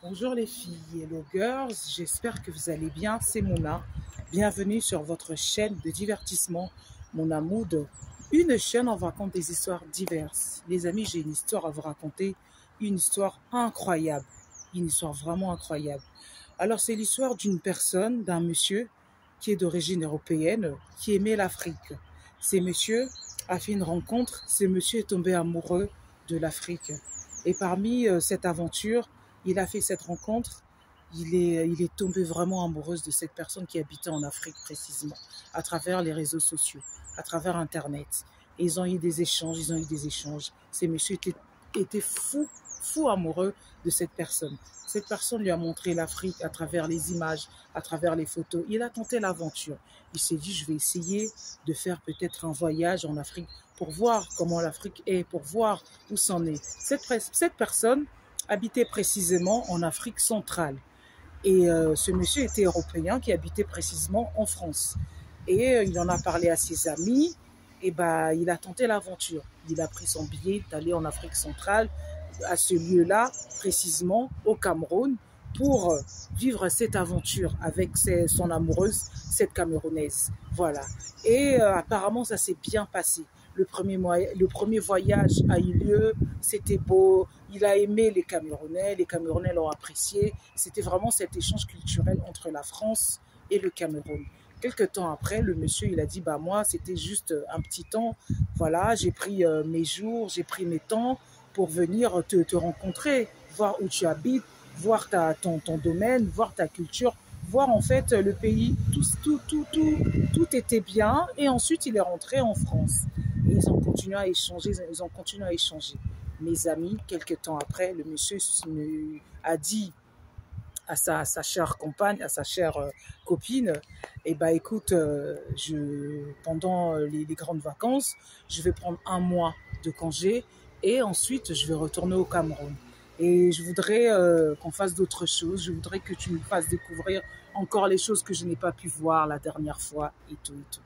Bonjour les filles, hello girls, j'espère que vous allez bien, c'est Mona. Bienvenue sur votre chaîne de divertissement, Mona Mood. Une chaîne où on vous raconte des histoires diverses. Les amis, j'ai une histoire à vous raconter, une histoire incroyable, une histoire vraiment incroyable. Alors c'est l'histoire d'une personne, d'un monsieur qui est d'origine européenne, qui aimait l'Afrique. Ce monsieur a fait une rencontre, ce monsieur est tombé amoureux de l'Afrique. Et parmi cette aventure, il a fait cette rencontre, il est tombé vraiment amoureux de cette personne qui habitait en Afrique précisément, à travers les réseaux sociaux, à travers Internet. Et ils ont eu des échanges, Ces messieurs étaient fou amoureux de cette personne. Cette personne lui a montré l'Afrique à travers les images, à travers les photos. Il a tenté l'aventure. Il s'est dit, je vais essayer de faire peut-être un voyage en Afrique pour voir comment l'Afrique est, pour voir où c'en est. Cette personne habitait précisément en Afrique centrale. Et ce monsieur était européen qui habitait précisément en France. Et il en a parlé à ses amis. Et il a tenté l'aventure. Il a pris son billet d'aller en Afrique centrale, à ce lieu-là, précisément au Cameroun, pour vivre cette aventure avec son amoureuse, cette Camerounaise. Voilà. Et apparemment, ça s'est bien passé. Le premier voyage a eu lieu, c'était beau, il a aimé les Camerounais l'ont apprécié. C'était vraiment cet échange culturel entre la France et le Cameroun. Quelque temps après, le monsieur, il a dit, moi, c'était juste un petit temps. Voilà, j'ai pris mes jours, j'ai pris mes temps pour venir te rencontrer, voir où tu habites, voir ton domaine, voir ta culture, voir en fait le pays. Tout était bien. Et ensuite, il est rentré en France. Et ils ont continué à échanger, Mes amis, quelques temps après, le monsieur a dit à sa chère compagne, à sa chère copine, écoute, pendant les grandes vacances, je vais prendre un mois de congé et ensuite je vais retourner au Cameroun. Et je voudrais qu'on fasse d'autres choses, je voudrais que tu me fasses découvrir encore les choses que je n'ai pas pu voir la dernière fois et tout et tout.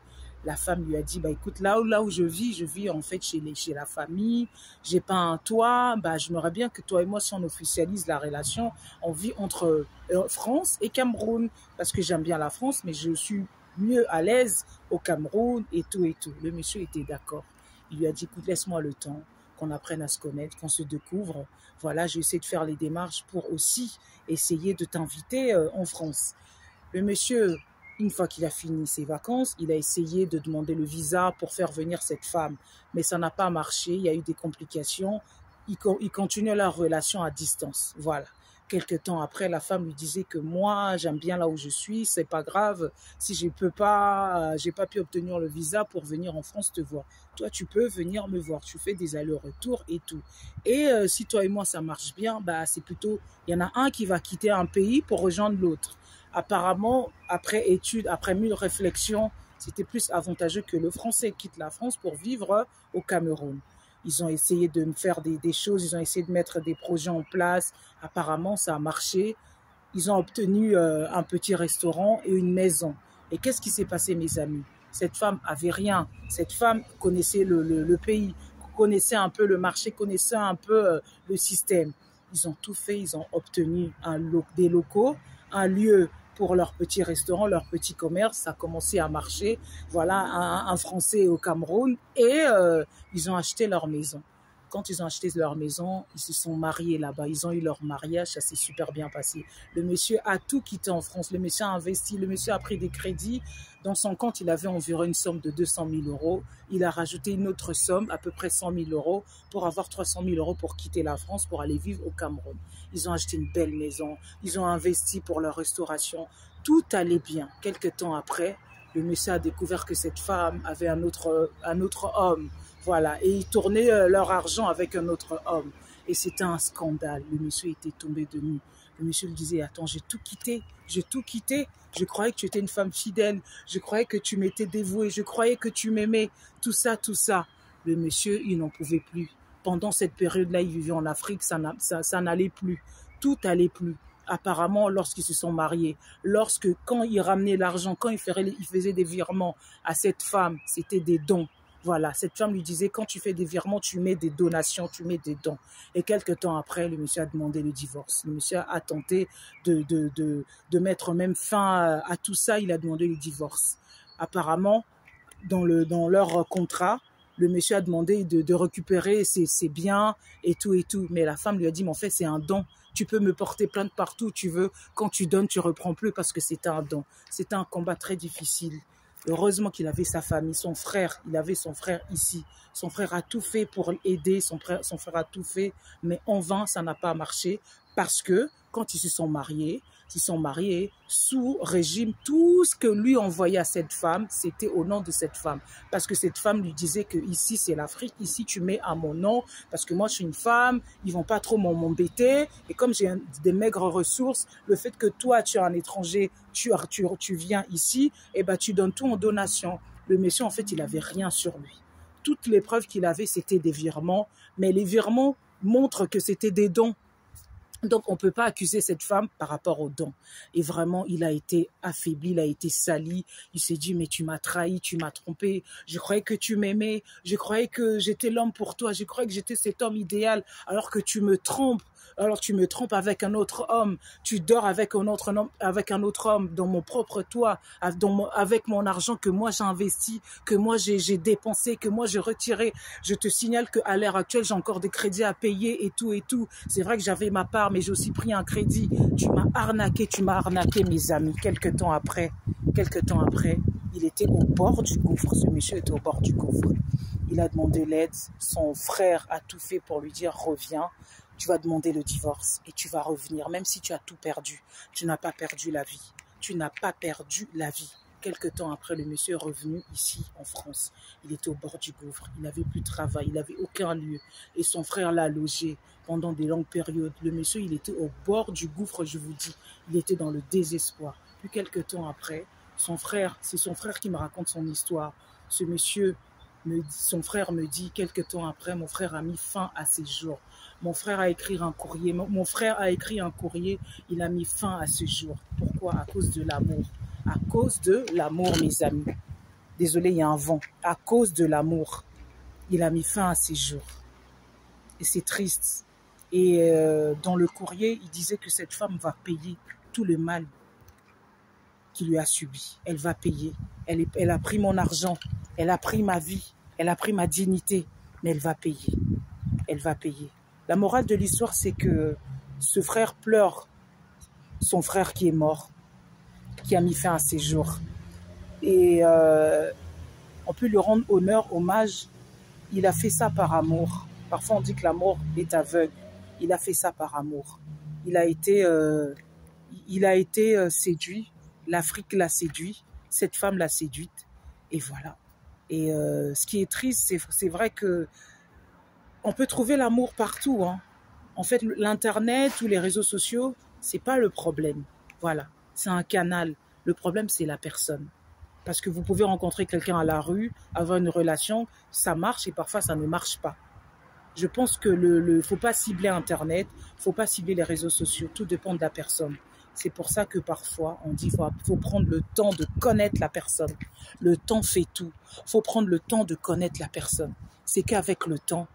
La femme lui a dit, écoute, là où je vis en fait chez la famille, j'ai pas un toit, j'aimerais bien que toi et moi, si on officialise la relation, on vit entre France et Cameroun, parce que j'aime bien la France, mais je suis mieux à l'aise au Cameroun et tout et tout. Le monsieur était d'accord. Il lui a dit, écoute, laisse-moi le temps, qu'on apprenne à se connaître, qu'on se découvre. Voilà, je vais essayer de faire les démarches pour aussi essayer de t'inviter en France. Le monsieur, une fois qu'il a fini ses vacances, il a essayé de demander le visa pour faire venir cette femme. Mais ça n'a pas marché, il y a eu des complications. Ils continuent leur relation à distance. Voilà. Quelque temps après, la femme lui disait que moi, j'aime bien là où je suis, c'est pas grave. Si j'ai pas pu obtenir le visa pour venir en France te voir. Toi, tu peux venir me voir. Tu fais des allers-retours et tout. Et si toi et moi, ça marche bien, c'est plutôt, il y en a un qui va quitter un pays pour rejoindre l'autre. Apparemment, après études, après 1000 réflexions, c'était plus avantageux que le Français quitte la France pour vivre au Cameroun. Ils ont essayé de faire des choses, ils ont essayé de mettre des projets en place. Apparemment, ça a marché. Ils ont obtenu un petit restaurant et une maison. Et qu'est-ce qui s'est passé, mes amis? Cette femme avait rien. Cette femme connaissait le pays, connaissait un peu le marché, connaissait un peu le système. Ils ont tout fait, ils ont obtenu des locaux, un lieu pour leur petit restaurant, leur petit commerce. Ça a commencé à marcher. Voilà, un Français au Cameroun. Et ils ont acheté leur maison. Quand ils ont acheté leur maison, ils se sont mariés là-bas. Ils ont eu leur mariage, ça s'est super bien passé. Le monsieur a tout quitté en France. Le monsieur a investi, le monsieur a pris des crédits. Dans son compte, il avait environ une somme de 200 000 euros. Il a rajouté une autre somme, à peu près 100 000 euros, pour avoir 300 000 euros pour quitter la France, pour aller vivre au Cameroun. Ils ont acheté une belle maison. Ils ont investi pour leur restauration. Tout allait bien. Quelques temps après, le monsieur a découvert que cette femme avait un autre homme. Voilà, et ils tournaient leur argent avec un autre homme. Et c'était un scandale. Le monsieur était tombé de nu. Le monsieur lui disait, attends, j'ai tout quitté. Je croyais que tu étais une femme fidèle. Je croyais que tu m'étais dévouée. Je croyais que tu m'aimais. Tout ça. Le monsieur, il n'en pouvait plus. Pendant cette période-là, il vivait en Afrique, ça n'allait plus. Tout allait plus. Apparemment, lorsqu'ils se sont mariés, quand il ramenait l'argent, quand il faisait des virements à cette femme, c'était des dons. Voilà, cette femme lui disait, quand tu fais des virements, tu mets des donations, tu mets des dons. Et quelques temps après, le monsieur a demandé le divorce. Le monsieur a tenté de mettre même fin à tout ça, il a demandé le divorce. Apparemment, dans leur contrat, le monsieur a demandé de récupérer ses biens et tout. Mais la femme lui a dit, mais en fait, c'est un don. Tu peux me porter plainte partout où tu veux. Quand tu donnes, tu reprends plus parce que c'est un don. C'était un combat très difficile. Heureusement qu'il avait sa famille, son frère. Il avait son frère ici. Son frère a tout fait pour aider. Son frère a tout fait. Mais en vain, ça n'a pas marché parce que quand ils se sont mariés, sous régime, tout ce que lui envoyait à cette femme, c'était au nom de cette femme. Parce que cette femme lui disait que ici, c'est l'Afrique, ici, tu mets à mon nom, parce que moi, je suis une femme, ils vont pas trop m'embêter. Et comme j'ai des maigres ressources, le fait que toi, tu es un étranger, tu viens ici, et ben, tu donnes tout en donation. Le monsieur, en fait, il avait rien sur lui. Toutes les preuves qu'il avait, c'était des virements, mais les virements montrent que c'était des dons. Donc, on ne peut pas accuser cette femme par rapport aux dons. Et vraiment, il a été affaibli, il a été sali. Il s'est dit, mais tu m'as trahi, tu m'as trompé. Je croyais que tu m'aimais. Je croyais que j'étais l'homme pour toi. Je croyais que j'étais cet homme idéal. Alors que tu me trompes. Alors tu me trompes avec un autre homme. Tu dors avec un autre homme dans mon propre toit, avec mon argent que moi j'ai investi, que moi j'ai dépensé, que moi j'ai retiré. Je te signale qu'à l'heure actuelle, j'ai encore des crédits à payer et tout. C'est vrai que j'avais ma part, mais j'ai aussi pris un crédit. Tu m'as arnaqué, mes amis. Quelques temps après, il était au bord du gouffre. Ce monsieur était au bord du gouffre. Il a demandé l'aide. Son frère a tout fait pour lui dire, reviens. Tu vas demander le divorce et tu vas revenir, même si tu as tout perdu. Tu n'as pas perdu la vie. Tu n'as pas perdu la vie. Quelque temps après, le monsieur est revenu ici, en France. Il était au bord du gouffre. Il n'avait plus de travail. Il n'avait aucun lieu. Et son frère l'a logé pendant des longues périodes. Le monsieur, il était au bord du gouffre, je vous dis. Il était dans le désespoir. Puis quelque temps après, c'est son frère qui me raconte son histoire. Ce monsieur, son frère me dit, quelque temps après, mon frère a mis fin à ses jours. Mon frère a écrit un courrier. Il a mis fin à ce jour. Pourquoi? À cause de l'amour. À cause de l'amour, mes amis. Désolé, il y a un vent. À cause de l'amour, il a mis fin à ses jours. Et c'est triste. Et dans le courrier, il disait que cette femme va payer tout le mal qu'il lui a subi. Elle va payer. Elle a pris mon argent. Elle a pris ma vie. Elle a pris ma dignité. Mais elle va payer. Elle va payer. La morale de l'histoire, c'est que ce frère pleure son frère qui est mort, qui a mis fin à ses jours. Et on peut lui rendre hommage. Il a fait ça par amour. Parfois, on dit que l'amour est aveugle. Il a fait ça par amour. Il a été séduit. L'Afrique l'a séduit. Cette femme l'a séduite. Et voilà. Et ce qui est triste, c'est vrai que on peut trouver l'amour partout, hein. En fait, l'Internet ou les réseaux sociaux, c'est pas le problème. Voilà, c'est un canal. Le problème, c'est la personne. Parce que vous pouvez rencontrer quelqu'un à la rue, avoir une relation, ça marche et parfois ça ne marche pas. Je pense que faut pas cibler Internet, faut pas cibler les réseaux sociaux. Tout dépend de la personne. C'est pour ça que parfois, on dit faut prendre le temps de connaître la personne. Le temps fait tout. Faut prendre le temps de connaître la personne. C'est qu'avec le temps,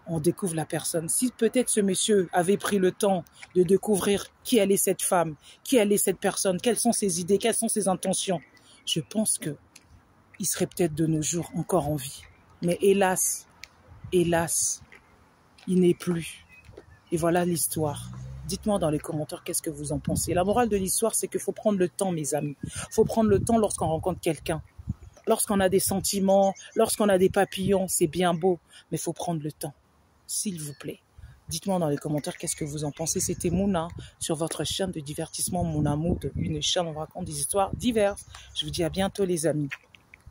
on découvre la personne. Si peut-être ce monsieur avait pris le temps de découvrir qui elle est cette femme, qui elle est cette personne, quelles sont ses idées, quelles sont ses intentions, je pense qu'il serait peut-être de nos jours encore en vie. Mais hélas, il n'est plus. Et voilà l'histoire. Dites-moi dans les commentaires qu'est-ce que vous en pensez. La morale de l'histoire, c'est qu'il faut prendre le temps, mes amis. Il faut prendre le temps lorsqu'on rencontre quelqu'un. Lorsqu'on a des sentiments, lorsqu'on a des papillons, c'est bien beau, mais il faut prendre le temps. S'il vous plaît. Dites-moi dans les commentaires qu'est-ce que vous en pensez. C'était Mouna sur votre chaîne de divertissement Mouna Mood, une chaîne où on raconte des histoires diverses. Je vous dis à bientôt les amis.